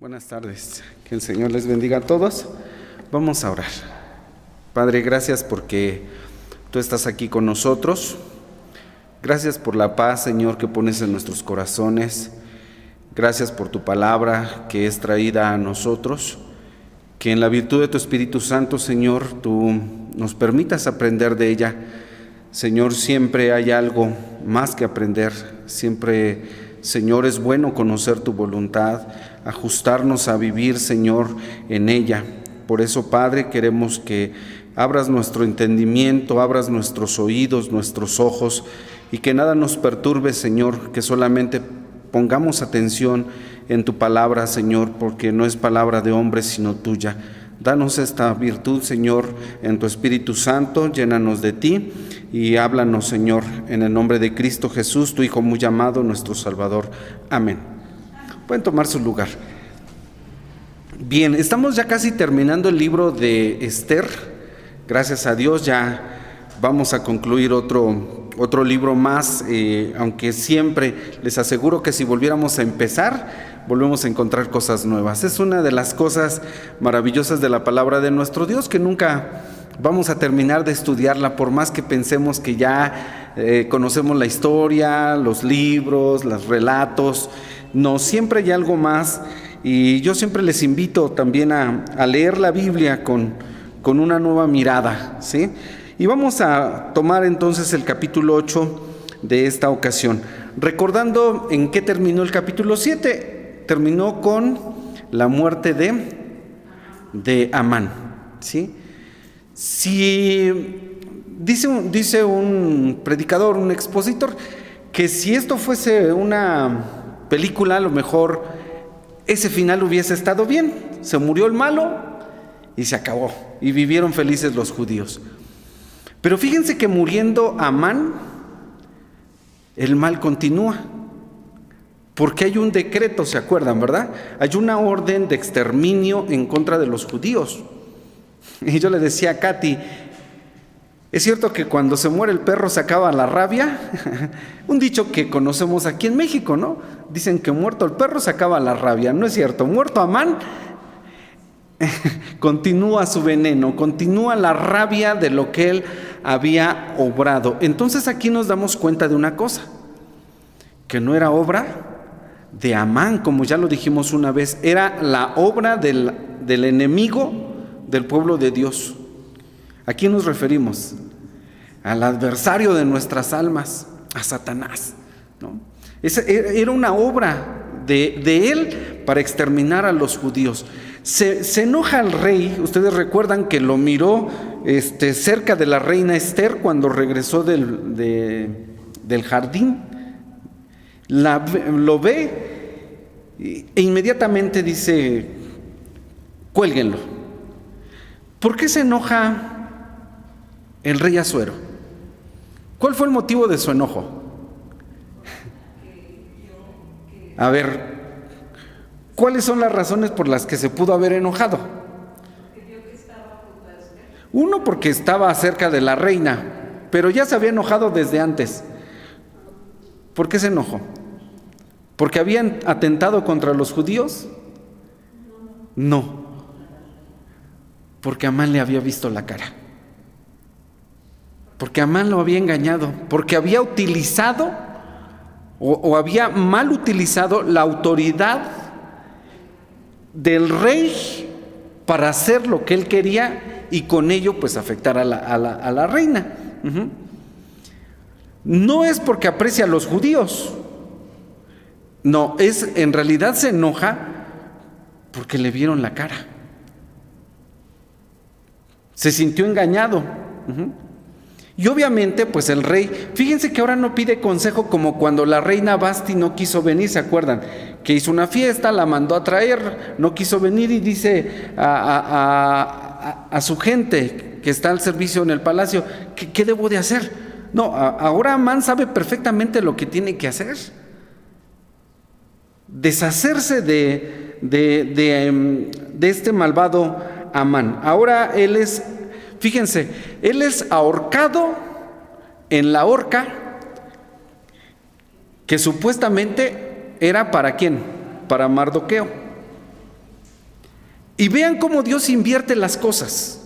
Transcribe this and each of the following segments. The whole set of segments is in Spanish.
Buenas tardes, que el Señor les bendiga a todos. Vamos a orar. Padre, gracias porque tú estás aquí con nosotros. Gracias por la paz, Señor, que pones en nuestros corazones. Gracias por tu palabra que es traída a nosotros. Que en la virtud de tu Espíritu Santo, Señor, tú nos permitas aprender de ella. Señor, siempre hay algo más que aprender. Siempre, Señor, es bueno conocer tu voluntad, ajustarnos a vivir, Señor, en ella. Por eso, Padre, queremos que abras nuestro entendimiento, abras nuestros oídos, nuestros ojos, y que nada nos perturbe, Señor, que solamente pongamos atención en tu palabra, Señor, porque no es palabra de hombre, sino tuya. Danos esta virtud, Señor, en tu Espíritu Santo, llénanos de ti y háblanos, Señor, en el nombre de Cristo Jesús, tu Hijo muy amado, nuestro Salvador. Amén. Pueden tomar su lugar. Bien, estamos ya casi terminando el libro de Esther. Gracias a Dios ya vamos a concluir otro libro más, aunque siempre les aseguro que si volviéramos a empezar, volvemos a encontrar cosas nuevas. Es una de las cosas maravillosas de la palabra de nuestro Dios, que nunca vamos a terminar de estudiarla, por más que pensemos que ya conocemos la historia, los libros, los relatos. No, siempre hay algo más, y yo siempre les invito también a leer la Biblia con una nueva mirada, ¿sí? Y vamos a tomar entonces el capítulo 8 de esta ocasión, recordando en qué terminó el capítulo 7. Terminó con la muerte de Amán, ¿sí? Si dice un predicador, un expositor, que si esto fuese una película, a lo mejor ese final hubiese estado bien. Se murió el malo y se acabó, y vivieron felices los judíos. Pero fíjense que muriendo Amán, el mal continúa, porque hay un decreto, ¿se acuerdan, verdad? Hay una orden de exterminio en contra de los judíos. Y yo le decía a Katy, ¿es cierto que cuando se muere el perro se acaba la rabia? Un dicho que conocemos aquí en México, ¿no? Dicen que muerto el perro se acaba la rabia. No es cierto, muerto Amán, continúa su veneno, continúa la rabia de lo que él había obrado. Entonces aquí nos damos cuenta de una cosa, que no era obra de Amán, como ya lo dijimos una vez, era la obra del enemigo del pueblo de Dios. ¿A quién nos referimos? Al adversario de nuestras almas, a Satanás, ¿no? Era una obra de él para exterminar a los judíos. Se enoja el rey. Ustedes recuerdan que lo miró cerca de la reina Esther cuando regresó del jardín. Lo ve e inmediatamente dice: cuélguenlo. ¿Por qué se enoja el rey Asuero? ¿Cuál fue el motivo de su enojo? A ver, ¿cuáles son las razones por las que se pudo haber enojado? Uno, porque estaba cerca de la reina, pero ya se había enojado desde antes. ¿Por qué se enojó? ¿Porque habían atentado contra los judíos? No, porque Amán le había visto la cara. Porque Amán lo había engañado, porque había utilizado o había mal utilizado la autoridad del rey para hacer lo que él quería y con ello pues afectar a la reina. No es porque aprecia a los judíos, no, en realidad se enoja porque le vieron la cara. Se sintió engañado. Y obviamente pues el rey, fíjense que ahora no pide consejo como cuando la reina Basti no quiso venir, ¿se acuerdan? Que hizo una fiesta, la mandó a traer, no quiso venir y dice a su gente que está al servicio en el palacio, ¿qué debo de hacer? No, ahora Amán sabe perfectamente lo que tiene que hacer. Deshacerse de este malvado Amán. Ahora él es, fíjense, él es ahorcado en la horca que supuestamente era ¿para quién? Para Mardoqueo. Y vean cómo Dios invierte las cosas.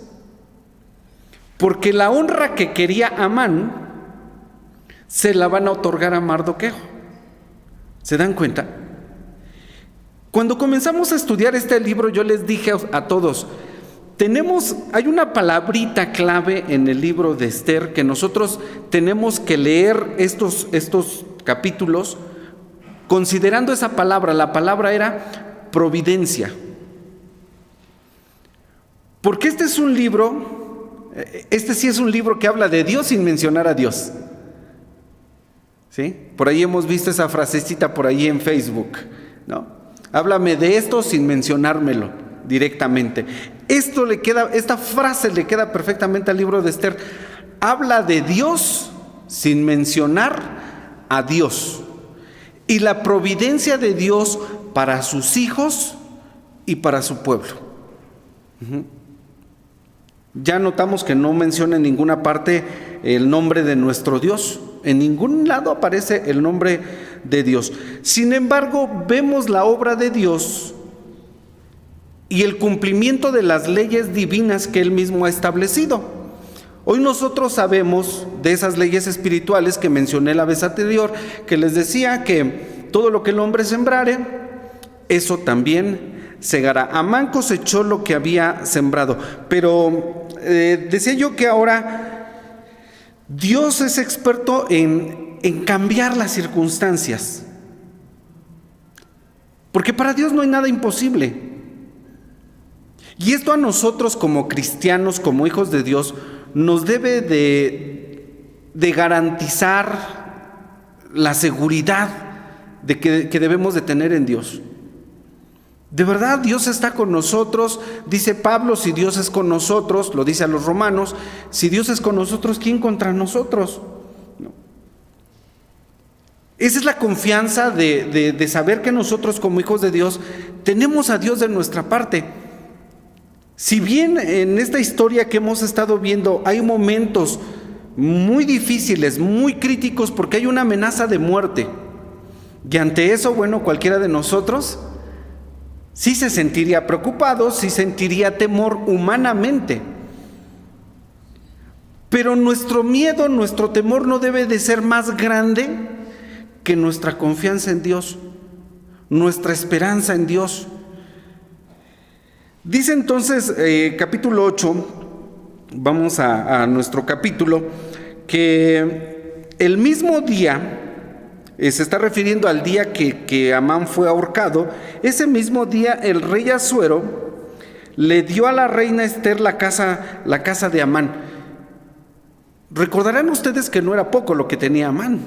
Porque la honra que quería Amán se la van a otorgar a Mardoqueo. ¿Se dan cuenta? Cuando comenzamos a estudiar este libro, yo les dije a todos, hay una palabrita clave en el libro de Esther que nosotros tenemos que leer estos capítulos considerando esa palabra. La palabra era providencia. Porque este sí es un libro que habla de Dios sin mencionar a Dios. ¿Sí? Por ahí hemos visto esa frasecita por ahí en Facebook, ¿no? Háblame de esto sin mencionármelo directamente. Esta frase le queda perfectamente al libro de Esther. Habla de Dios sin mencionar a Dios. Y la providencia de Dios para sus hijos y para su pueblo. Ya notamos que no menciona en ninguna parte el nombre de nuestro Dios. En ningún lado aparece el nombre de Dios. Sin embargo, vemos la obra de Dios y el cumplimiento de las leyes divinas que Él mismo ha establecido. Hoy nosotros sabemos de esas leyes espirituales que mencioné la vez anterior, que les decía que todo lo que el hombre sembrare, eso también segará. Amán cosechó lo que había sembrado, pero decía yo que ahora Dios es experto en cambiar las circunstancias, porque para Dios no hay nada imposible. Y esto a nosotros como cristianos, como hijos de Dios, nos debe de garantizar la seguridad de que debemos de tener en Dios. De verdad, Dios está con nosotros. Dice Pablo, si Dios es con nosotros, lo dice a los romanos, si Dios es con nosotros, ¿quién contra nosotros? No. Esa es la confianza de saber que nosotros como hijos de Dios tenemos a Dios de nuestra parte. Si bien en esta historia que hemos estado viendo hay momentos muy difíciles, muy críticos, porque hay una amenaza de muerte, y ante eso, bueno, cualquiera de nosotros sí se sentiría preocupado, sí sentiría temor humanamente. Pero nuestro miedo, nuestro temor no debe de ser más grande que nuestra confianza en Dios, nuestra esperanza en Dios. Dice entonces capítulo 8, vamos a nuestro capítulo, que el mismo día, se está refiriendo al día que Amán fue ahorcado, ese mismo día el rey Asuero le dio a la reina Esther la casa de Amán. Recordarán ustedes que no era poco lo que tenía Amán.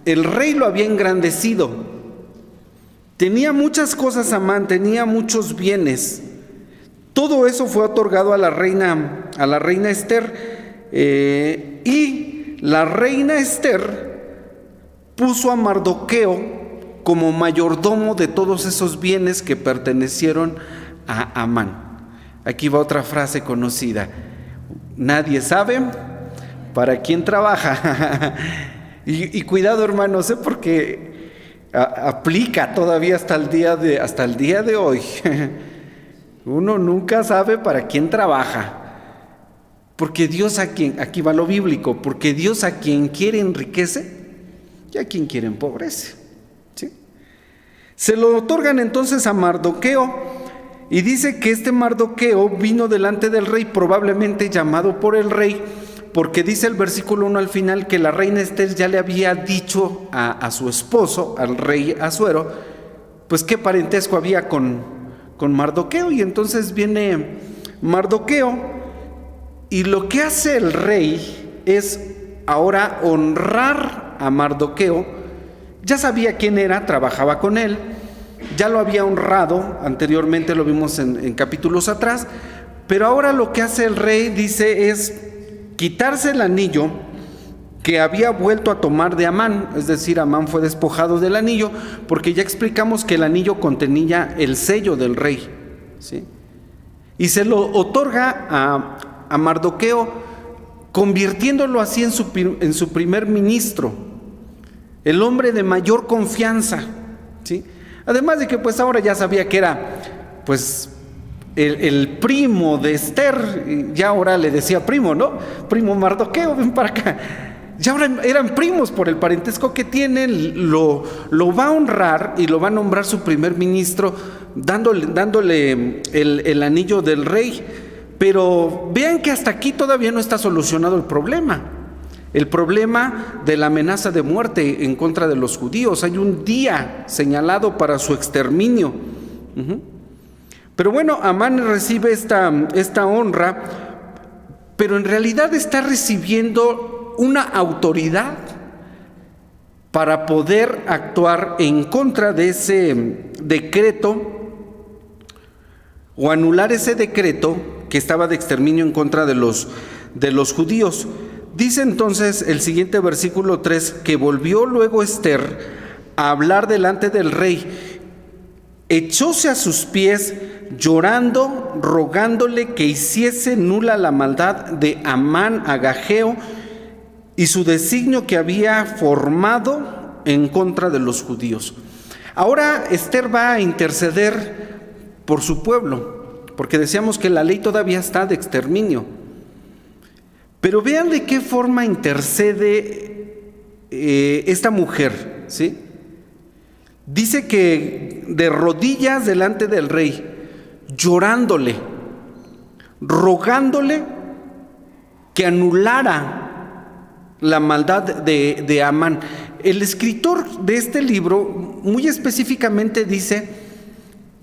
El rey lo había engrandecido. Tenía muchas cosas Amán, tenía muchos bienes. Todo eso fue otorgado a la reina Esther. Y la reina Esther puso a Mardoqueo como mayordomo de todos esos bienes que pertenecieron a Amán. Aquí va otra frase conocida: nadie sabe para quién trabaja. y cuidado, hermanos, porque aplica todavía hasta el día de hoy. Uno nunca sabe para quién trabaja, porque Dios aquí va lo bíblico, porque Dios a quien quiere enriquece y a quien quiere empobrece. ¿Sí? Se lo otorgan entonces a Mardoqueo, y dice que este Mardoqueo vino delante del rey, probablemente llamado por el rey, porque dice el versículo 1 al final que la reina Esther ya le había dicho a su esposo, al rey Asuero, pues qué parentesco había con Mardoqueo. Y entonces viene Mardoqueo, y lo que hace el rey es ahora honrar a Mardoqueo. Ya sabía quién era, trabajaba con él, ya lo había honrado anteriormente, lo vimos en capítulos atrás, pero ahora lo que hace el rey, dice, es quitarse el anillo que había vuelto a tomar de Amán. Es decir, Amán fue despojado del anillo, porque ya explicamos que el anillo contenía el sello del rey, ¿sí? Y se lo otorga a Mardoqueo, convirtiéndolo así en su primer ministro, el hombre de mayor confianza, ¿sí? Además de que pues ahora ya sabía que era pues el primo de Esther, ya ahora le decía primo, ¿no? Primo Mardoqueo, ven para acá. Ya ahora eran primos por el parentesco que tienen, lo va a honrar y lo va a nombrar su primer ministro, dándole el anillo del rey. Pero vean que hasta aquí todavía no está solucionado el problema de la amenaza de muerte en contra de los judíos. Hay un día señalado para su exterminio. Pero bueno, Amán recibe esta honra, pero en realidad está recibiendo una autoridad para poder actuar en contra de ese decreto o anular ese decreto que estaba de exterminio en contra de los judíos. Dice entonces el siguiente versículo 3 que volvió luego Esther a hablar delante del rey, echóse a sus pies llorando, rogándole que hiciese nula la maldad de Amán agageo y su designio que había formado en contra de los judíos. Ahora Esther va a interceder por su pueblo, porque decíamos que la ley todavía está de exterminio. Pero vean de qué forma intercede esta mujer, ¿sí? Dice que de rodillas delante del rey, llorándole, rogándole que anulara la maldad de Amán. El escritor de este libro muy específicamente dice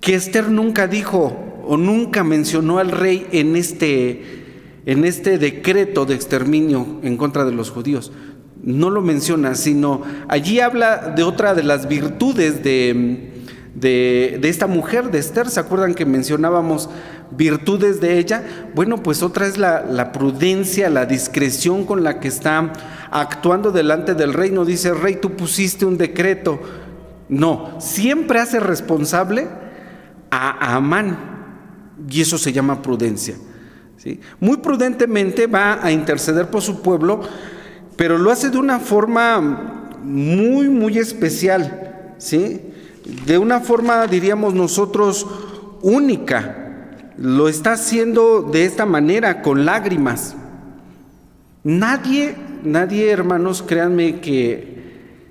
que Esther nunca dijo o nunca mencionó al rey en este decreto de exterminio en contra de los judíos. No lo menciona, sino allí habla de otra de las virtudes de esta mujer, de Esther. ¿Se acuerdan que mencionábamos virtudes de ella? Bueno, pues otra es la prudencia, la discreción con la que está actuando delante del rey. No dice, rey, tú pusiste un decreto. No, siempre hace responsable a Amán, y eso se llama prudencia, ¿sí? Muy prudentemente va a interceder por su pueblo, pero lo hace de una forma muy, muy especial, ¿sí? De una forma, diríamos nosotros, única. Lo está haciendo de esta manera, con lágrimas. Nadie, hermanos, créanme, que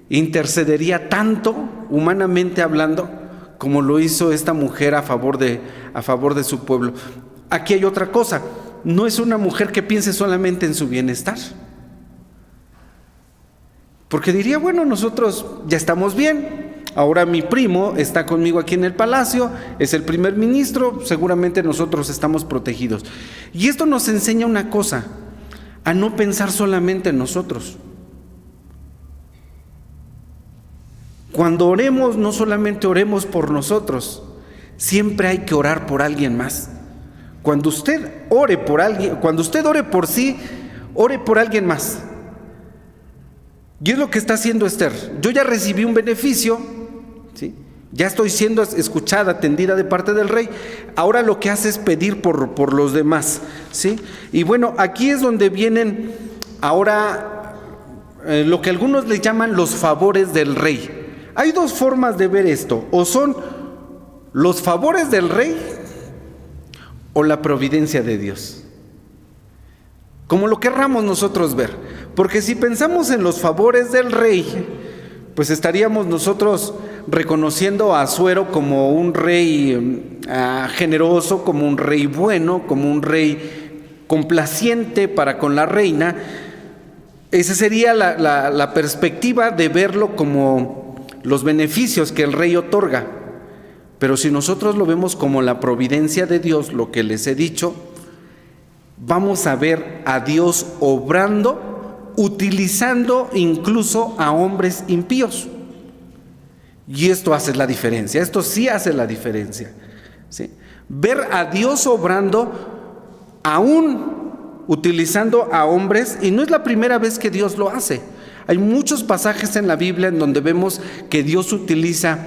intercedería tanto, humanamente hablando, como lo hizo esta mujer a favor de su pueblo. Aquí hay otra cosa, no es una mujer que piense solamente en su bienestar. Porque diría, bueno, nosotros ya estamos bien, ahora mi primo está conmigo aquí en el palacio, es el primer ministro, seguramente nosotros estamos protegidos. Y esto nos enseña una cosa, a no pensar solamente en nosotros. Cuando oremos, no solamente oremos por nosotros, siempre hay que orar por alguien más. Cuando usted ore por alguien, cuando usted ore por sí, ore por alguien más. Y es lo que está haciendo Esther. Yo ya recibí un beneficio, ¿sí? Ya estoy siendo escuchada, atendida de parte del rey. Ahora lo que hace es pedir por los demás, ¿sí? Y bueno, aquí es donde vienen ahora lo que algunos le llaman los favores del rey. Hay dos formas de ver esto, o son los favores del rey o la providencia de Dios, como lo querramos nosotros ver. Porque si pensamos en los favores del rey, pues estaríamos nosotros reconociendo a Asuero como un rey generoso, como un rey bueno, como un rey complaciente para con la reina. Esa sería la perspectiva de verlo como los beneficios que el rey otorga. Pero si nosotros lo vemos como la providencia de Dios, lo que les he dicho, vamos a ver a Dios obrando, utilizando incluso a hombres impíos. Y esto hace la diferencia, esto sí hace la diferencia, ¿sí? Ver a Dios obrando, aún utilizando a hombres, y no es la primera vez que Dios lo hace. Hay muchos pasajes en la Biblia en donde vemos que Dios utiliza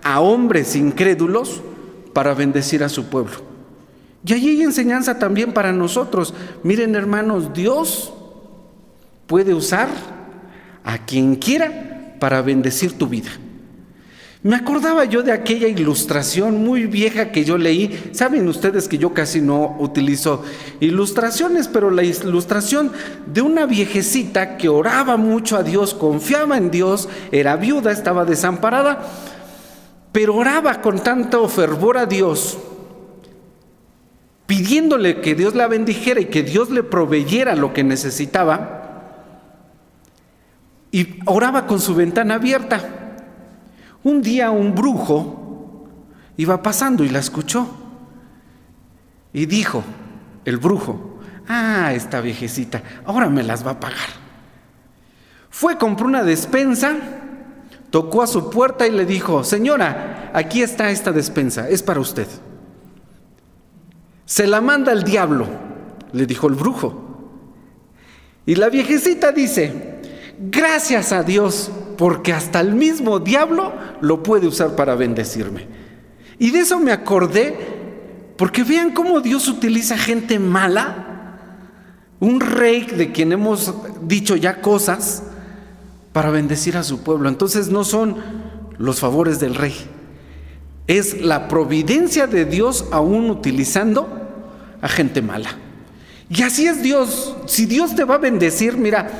a hombres incrédulos para bendecir a su pueblo. Y allí hay enseñanza también para nosotros. Miren, hermanos, Dios puede usar a quien quiera para bendecir tu vida. Me acordaba yo de aquella ilustración muy vieja que yo leí. Saben ustedes que yo casi no utilizo ilustraciones, pero la ilustración de una viejecita que oraba mucho a Dios, confiaba en Dios, era viuda, estaba desamparada, pero oraba con tanto fervor a Dios, pidiéndole que Dios la bendijera y que Dios le proveyera lo que necesitaba, y oraba con su ventana abierta. Un día un brujo iba pasando y la escuchó y dijo, el brujo: esta viejecita, ahora me las va a pagar. Fue, compró una despensa, tocó a su puerta y le dijo: señora, aquí está esta despensa, es para usted. Se la manda el diablo, le dijo el brujo. Y la viejecita dice: gracias a Dios, porque hasta el mismo diablo lo puede usar para bendecirme. Y de eso me acordé, porque vean cómo Dios utiliza gente mala, un rey de quien hemos dicho ya cosas, para bendecir a su pueblo. Entonces no son los favores del rey, es la providencia de Dios aún utilizando a gente mala. Y así es Dios. Si Dios te va a bendecir, mira,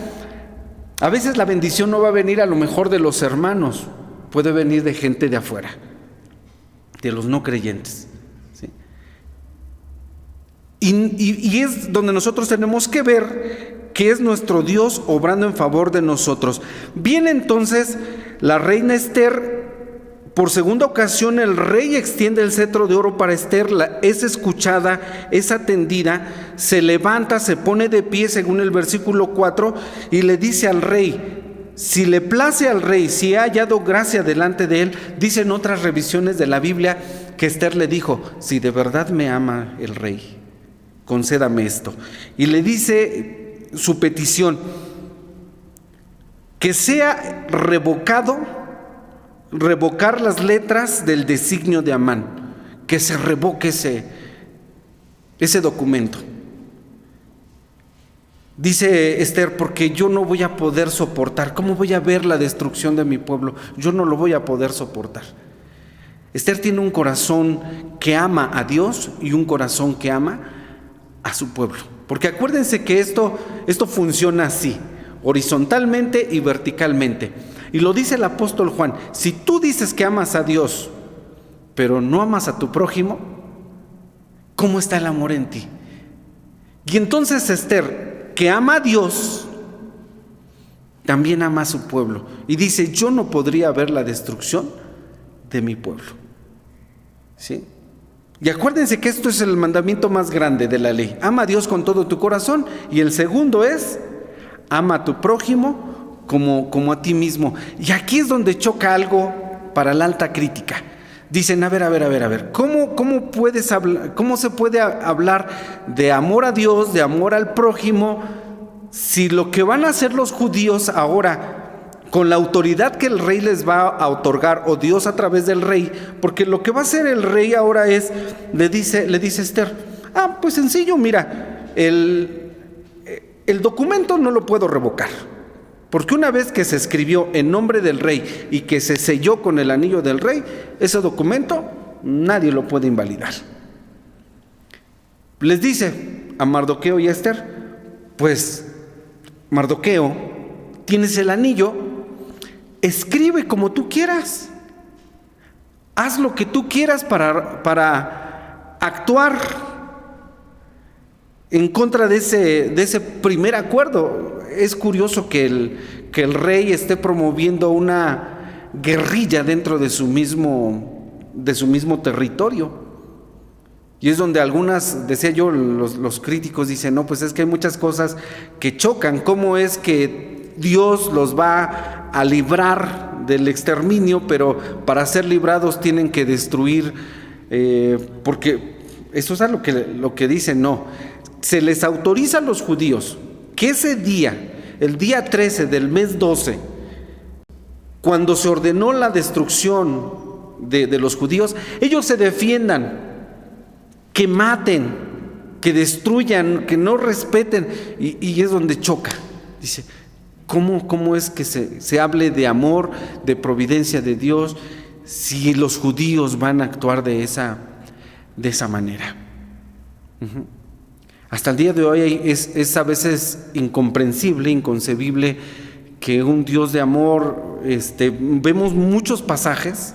a veces la bendición no va a venir a lo mejor de los hermanos, puede venir de gente de afuera, de los no creyentes, ¿sí? Y es donde nosotros tenemos que ver que es nuestro Dios obrando en favor de nosotros. Viene entonces la reina Esther. Por segunda ocasión el rey extiende el cetro de oro para Esther, es escuchada, es atendida, se levanta, se pone de pie según el versículo 4 y le dice al rey, si le place al rey, si ha hallado gracia delante de él. Dicen otras revisiones de la Biblia que Esther le dijo: si de verdad me ama el rey, concédame esto. Y le dice su petición: que sea revocar las letras del designio de Amán, que se revoque ese documento. Dice Esther: porque yo no voy a poder soportar. ¿Cómo voy a ver la destrucción de mi pueblo? Yo no lo voy a poder soportar. Esther tiene un corazón que ama a Dios y un corazón que ama a su pueblo. Porque acuérdense que esto funciona así, horizontalmente y verticalmente. Y lo dice el apóstol Juan: si tú dices que amas a Dios, pero no amas a tu prójimo, ¿cómo está el amor en ti? Y entonces Esther, que ama a Dios, también ama a su pueblo. Y dice: yo no podría ver la destrucción de mi pueblo. ¿Sí? Y acuérdense que esto es el mandamiento más grande de la ley: ama a Dios con todo tu corazón. Y el segundo es: ama a tu prójimo como a ti mismo. Y aquí es donde choca algo para la alta crítica. Dicen: a ver, ¿cómo se puede hablar de amor a Dios, de amor al prójimo, si lo que van a hacer los judíos ahora, con la autoridad que el rey les va a otorgar, o Dios a través del rey? Porque lo que va a hacer el rey ahora es, le dice Esther: pues sencillo, mira, el documento no lo puedo revocar, porque una vez que se escribió en nombre del rey y que se selló con el anillo del rey, ese documento nadie lo puede invalidar. Les dice a Mardoqueo y a Esther: pues Mardoqueo, tienes el anillo, escribe como tú quieras, haz lo que tú quieras para actuar en contra de ese primer acuerdo. Es curioso que el rey esté promoviendo una guerrilla dentro de su mismo territorio. Y es donde algunas, decía yo, los críticos dicen: no, pues es que hay muchas cosas que chocan. ¿Cómo es que Dios los va a librar del exterminio, pero para ser librados tienen que destruir? Porque eso es lo que dicen. No, se les autoriza a los judíos que ese día, el día 13 del mes 12, cuando se ordenó la destrucción de los judíos, ellos se defiendan, que maten, que destruyan, que no respeten. Y es donde choca. Dice: ¿cómo es que se hable de amor, de providencia de Dios, si los judíos van a actuar de esa manera. Hasta el día de hoy es a veces incomprensible, inconcebible que un Dios de amor, vemos muchos pasajes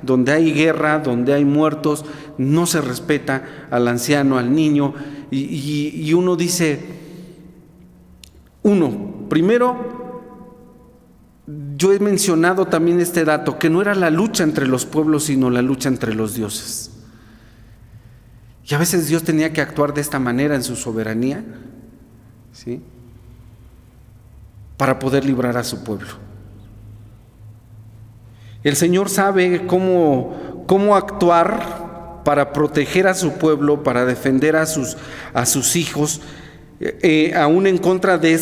donde hay guerra, donde hay muertos, no se respeta al anciano, al niño, y uno dice, primero, yo he mencionado también este dato, que no era la lucha entre los pueblos, sino la lucha entre los dioses. Y a veces Dios tenía que actuar de esta manera en su soberanía, ¿sí?, para poder librar a su pueblo. El Señor sabe cómo actuar para proteger a su pueblo, para defender a sus hijos, aún en contra de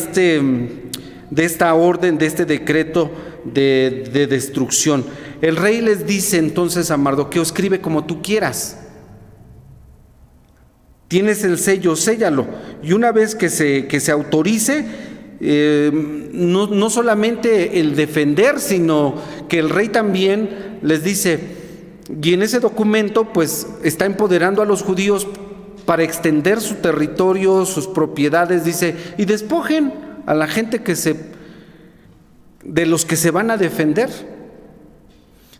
esta orden, de este decreto de destrucción. El rey les dice entonces a Mardoqueo: escribe como tú quieras. Tienes el sello, séllalo. Y una vez que se autorice, no solamente el defender, sino que el rey también les dice, y en ese documento pues está empoderando a los judíos para extender su territorio, sus propiedades, dice, y despojen a la gente de los que se van a defender.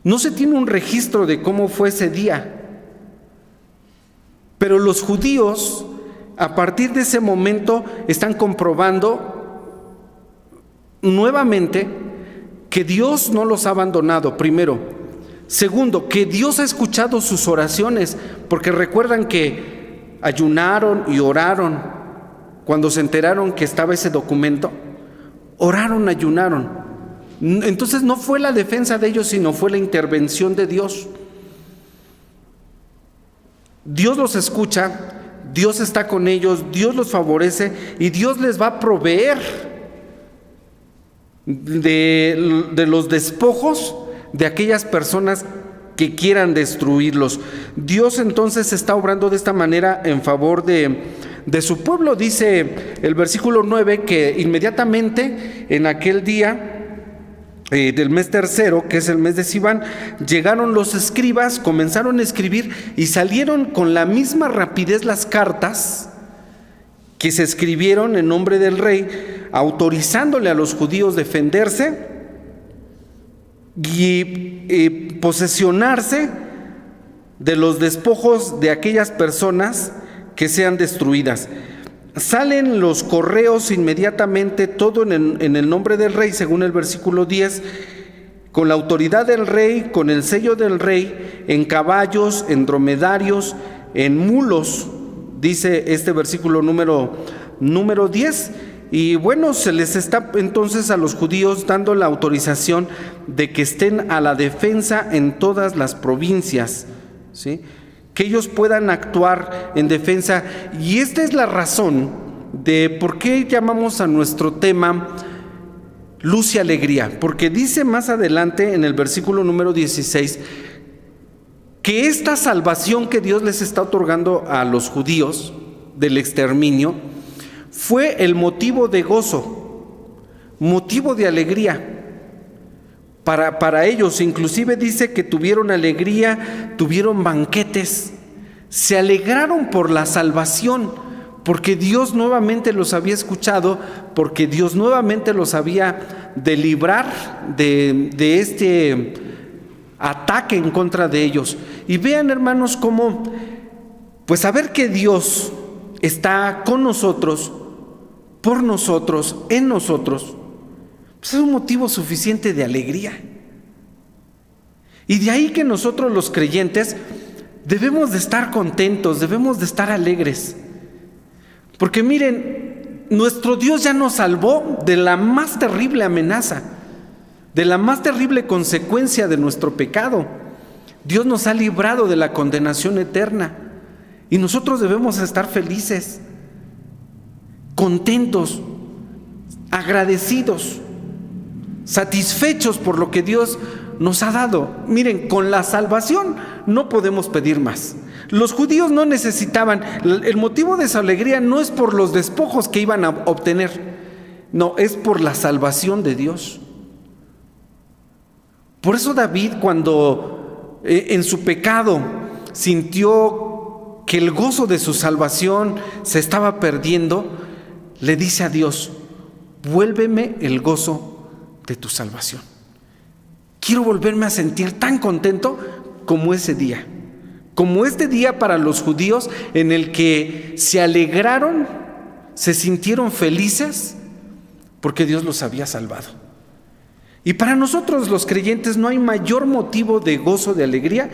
No se tiene un registro de cómo fue ese día, pero los judíos a partir de ese momento están comprobando nuevamente que Dios no los ha abandonado, primero. Segundo, que Dios ha escuchado sus oraciones, porque recuerdan que ayunaron y oraron cuando se enteraron que estaba ese documento. Oraron, ayunaron. Entonces no fue la defensa de ellos, sino fue la intervención de Dios. Dios los escucha, Dios está con ellos, Dios los favorece y Dios les va a proveer de los despojos de aquellas personas que quieran destruirlos. Dios entonces está obrando de esta manera en favor de su pueblo. Dice el versículo 9 que inmediatamente en aquel día del mes tercero, que es el mes de Siván, llegaron los escribas, comenzaron a escribir y salieron con la misma rapidez las cartas que se escribieron en nombre del rey, autorizándole a los judíos defenderse y posesionarse de los despojos de aquellas personas que sean destruidas. Salen los correos inmediatamente, todo en el nombre del rey, según el versículo 10, con la autoridad del rey, con el sello del rey, en caballos, en dromedarios, en mulos, dice este versículo número 10. Y bueno, se les está entonces a los judíos dando la autorización de que estén a la defensa en todas las provincias, ¿sí?, que ellos puedan actuar en defensa. Y esta es la razón de por qué llamamos a nuestro tema luz y alegría, porque dice más adelante en el versículo número 16 que esta salvación que Dios les está otorgando a los judíos del exterminio fue el motivo de gozo, motivo de alegría para ellos. Inclusive dice que tuvieron alegría, tuvieron banquetes, se alegraron por la salvación, porque Dios nuevamente los había escuchado, porque Dios nuevamente los había de librar de este ataque en contra de ellos. Y vean, hermanos, cómo pues saber que Dios está con nosotros, por nosotros, en nosotros, pues es un motivo suficiente de alegría. Y de ahí que nosotros los creyentes debemos de estar contentos, debemos de estar alegres. Porque miren, nuestro Dios ya nos salvó de la más terrible amenaza, de la más terrible consecuencia de nuestro pecado. Dios nos ha librado de la condenación eterna. Y nosotros debemos estar felices, contentos, agradecidos, satisfechos por lo que Dios nos ha dado. Miren, con la salvación no podemos pedir más. Los judíos no necesitaban, el motivo de su alegría no es por los despojos que iban a obtener, no, es por la salvación de Dios. Por eso David, cuando en su pecado sintió que el gozo de su salvación se estaba perdiendo, le dice a Dios: vuélveme el gozo de tu salvación. Quiero volverme a sentir tan contento como ese día, como este día para los judíos en el que se alegraron, se sintieron felices porque Dios los había salvado. Y para nosotros los creyentes no hay mayor motivo de gozo, de alegría,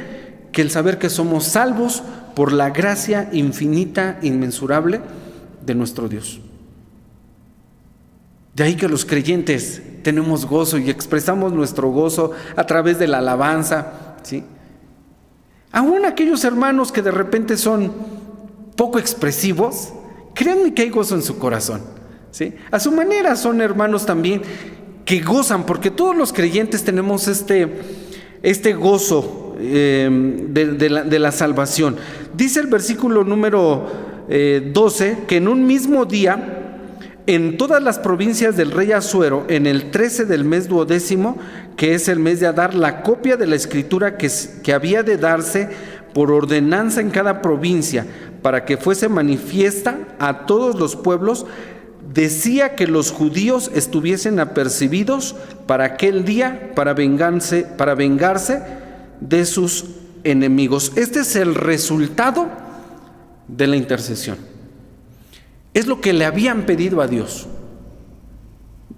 que el saber que somos salvos por la gracia infinita, inmensurable de nuestro Dios. De ahí que los creyentes tenemos gozo y expresamos nuestro gozo a través de la alabanza, ¿sí? Aún aquellos hermanos que de repente son poco expresivos, créanme que hay gozo en su corazón, ¿sí? A su manera son hermanos también que gozan, porque todos los creyentes tenemos este gozo de la salvación. Dice el versículo número 12 que en un mismo día, en todas las provincias del rey Asuero, en el 13 del mes 12º, que es el mes de Adar, la copia de la escritura que había de darse por ordenanza en cada provincia, para que fuese manifiesta a todos los pueblos, decía que los judíos estuviesen apercibidos para aquel día, para vengarse de sus enemigos. Este es el resultado de la intercesión. Es lo que le habían pedido a Dios.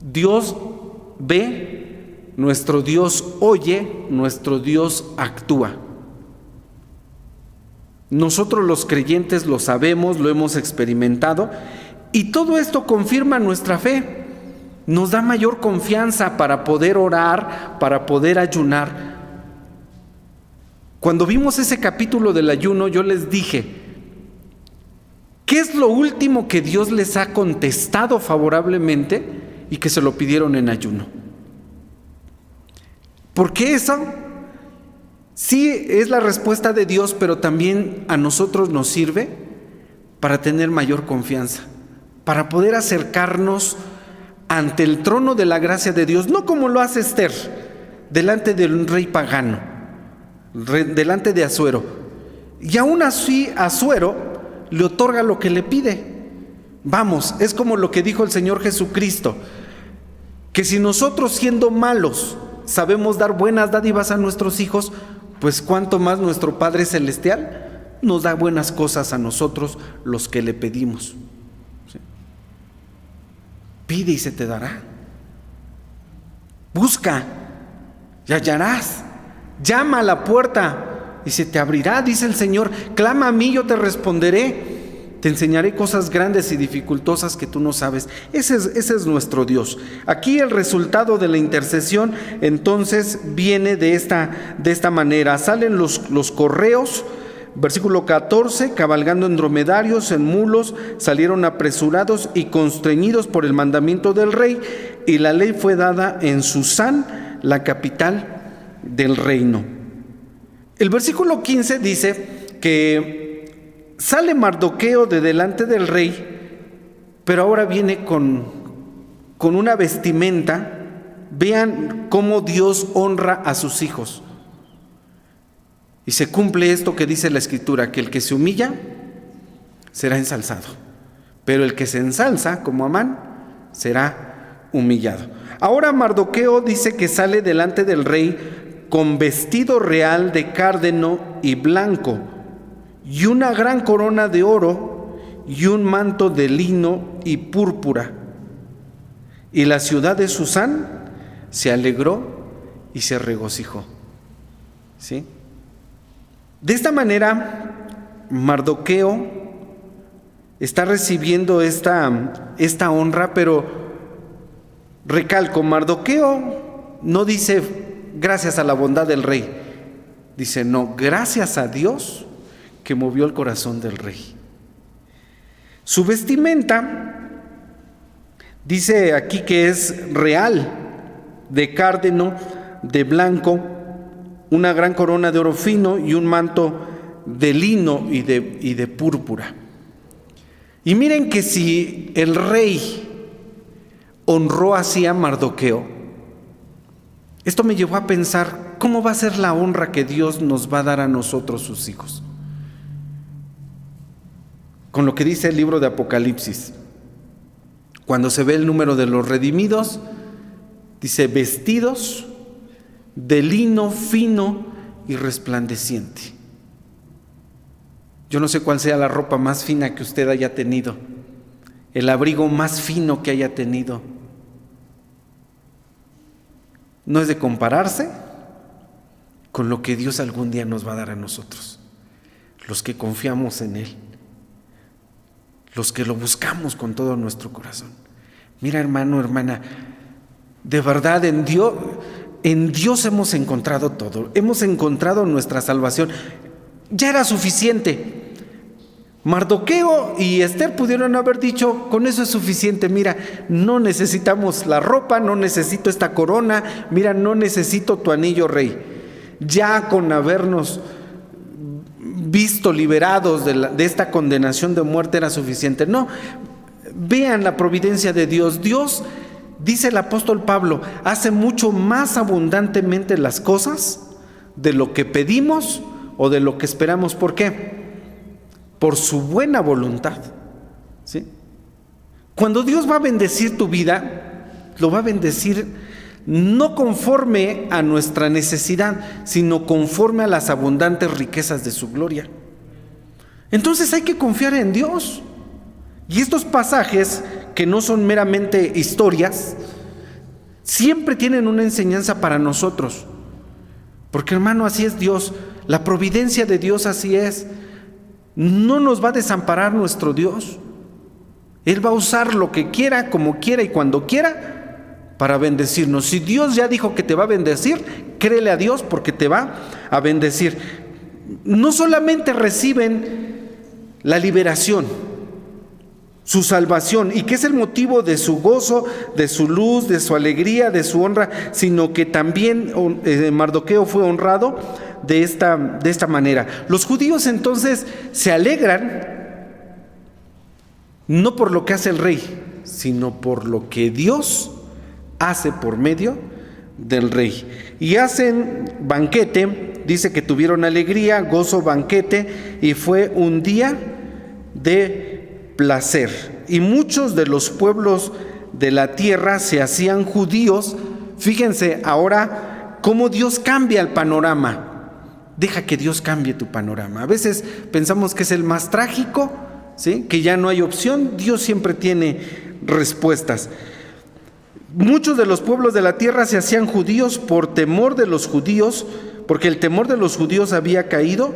Dios ve, nuestro Dios oye, nuestro Dios actúa. Nosotros los creyentes lo sabemos, lo hemos experimentado, y todo esto confirma nuestra fe. Nos da mayor confianza para poder orar, para poder ayunar. Cuando vimos ese capítulo del ayuno, yo les dije: ¿qué es lo último que Dios les ha contestado favorablemente y que se lo pidieron en ayuno? Porque eso sí es la respuesta de Dios, pero también a nosotros nos sirve para tener mayor confianza, para poder acercarnos ante el trono de la gracia de Dios, no como lo hace Esther, delante de un rey pagano, delante de Asuero. Y aún así Asuero le otorga lo que le pide. Vamos, es como lo que dijo el Señor Jesucristo, que si nosotros, siendo malos, sabemos dar buenas dádivas a nuestros hijos, pues cuánto más nuestro Padre Celestial nos da buenas cosas a nosotros, los que le pedimos. ¿Sí? Pide y se te dará. Busca y hallarás. Llama a la puerta y se te abrirá, dice el Señor. Clama a mí, yo te responderé. Te enseñaré cosas grandes y dificultosas que tú no sabes. Ese es nuestro Dios. Aquí el resultado de la intercesión entonces viene de esta manera. Salen los correos, versículo 14, cabalgando en dromedarios, en mulos, salieron apresurados y constreñidos por el mandamiento del rey, y la ley fue dada en Susán, la capital del reino. El versículo 15 dice que sale Mardoqueo de delante del rey, pero ahora viene con una vestimenta. Vean cómo Dios honra a sus hijos. Y se cumple esto que dice la Escritura, que el que se humilla será ensalzado, pero el que se ensalza, como Amán, será humillado. Ahora Mardoqueo dice que sale delante del rey con vestido real de cárdeno y blanco, y una gran corona de oro, y un manto de lino y púrpura. Y la ciudad de Susán se alegró y se regocijó. ¿Sí? De esta manera, Mardoqueo está recibiendo esta honra, pero recalco, Mardoqueo no dice gracias a la bondad del rey, dice no, gracias a Dios que movió el corazón del rey. Su vestimenta dice aquí que es real, de cárdeno, de blanco, una gran corona de oro fino y un manto de lino y de púrpura. Y miren que si el rey honró así a Mardoqueo, Esto me llevó a pensar, ¿cómo va a ser la honra que Dios nos va a dar a nosotros, sus hijos? Con lo que dice el libro de Apocalipsis. Cuando se ve el número de los redimidos, dice vestidos de lino fino y resplandeciente. Yo no sé cuál sea la ropa más fina que usted haya tenido, el abrigo más fino que haya tenido. No es de compararse con lo que Dios algún día nos va a dar a nosotros, los que confiamos en Él, los que lo buscamos con todo nuestro corazón. Mira, hermano, hermana, de verdad en Dios hemos encontrado todo, hemos encontrado nuestra salvación. Ya era suficiente. Mardoqueo y Esther pudieron haber dicho, con eso es suficiente, mira, no necesitamos la ropa, no necesito esta corona, mira, no necesito tu anillo, rey. Ya con habernos visto liberados de esta condenación de muerte era suficiente. No, vean la providencia de Dios. Dios, dice el apóstol Pablo, hace mucho más abundantemente las cosas de lo que pedimos o de lo que esperamos. ¿Por qué? Por su buena voluntad, ¿sí? Cuando Dios va a bendecir tu vida, lo va a bendecir no conforme a nuestra necesidad, sino conforme a las abundantes riquezas de su gloria. Entonces hay que confiar en Dios. Y estos pasajes, que no son meramente historias, siempre tienen una enseñanza para nosotros. Porque, hermano, así es Dios. La providencia de Dios así es. No nos va a desamparar nuestro Dios. Él va a usar lo que quiera, como quiera y cuando quiera para bendecirnos. Si Dios ya dijo que te va a bendecir, créele a Dios porque te va a bendecir. No solamente reciben la liberación, su salvación, y que es el motivo de su gozo, de su luz, de su alegría, de su honra, sino que también Mardoqueo fue honrado de esta manera. Los judíos entonces se alegran no por lo que hace el rey, sino por lo que Dios hace por medio del rey. Y hacen banquete, dice que tuvieron alegría, gozo, banquete, y fue un día de placer. Y muchos de los pueblos de la tierra se hacían judíos. Fíjense ahora cómo Dios cambia el panorama. Deja que Dios cambie tu panorama. A veces pensamos que es el más trágico, ¿sí? Que ya no hay opción. Dios siempre tiene respuestas. Muchos de los pueblos de la tierra se hacían judíos por temor de los judíos, porque el temor de los judíos había caído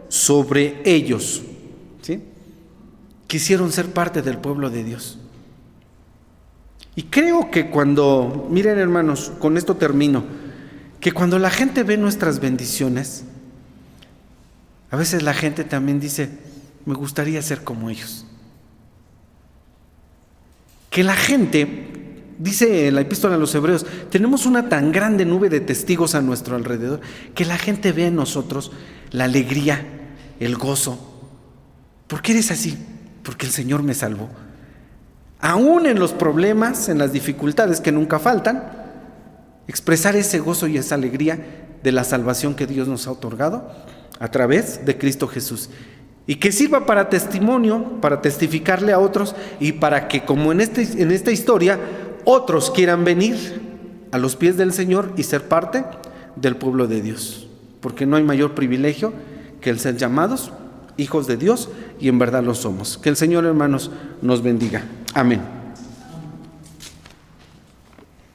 sobre ellos, ¿sí? Quisieron ser parte del pueblo de Dios. Y creo que miren, hermanos, con esto termino, que cuando la gente ve nuestras bendiciones, a veces la gente también dice, me gustaría ser como ellos. Que la gente, dice la epístola a los Hebreos, tenemos una tan grande nube de testigos a nuestro alrededor, que la gente ve en nosotros la alegría, el gozo. ¿Por qué eres así? Porque el Señor me salvó. Aún en los problemas, en las dificultades que nunca faltan, expresar ese gozo y esa alegría de la salvación que Dios nos ha otorgado a través de Cristo Jesús. Y que sirva para testimonio, para testificarle a otros y para que, como en esta historia, otros quieran venir a los pies del Señor y ser parte del pueblo de Dios. Porque no hay mayor privilegio que el ser llamados hijos de Dios, y en verdad lo somos. Que el Señor, hermanos, nos bendiga. Amén.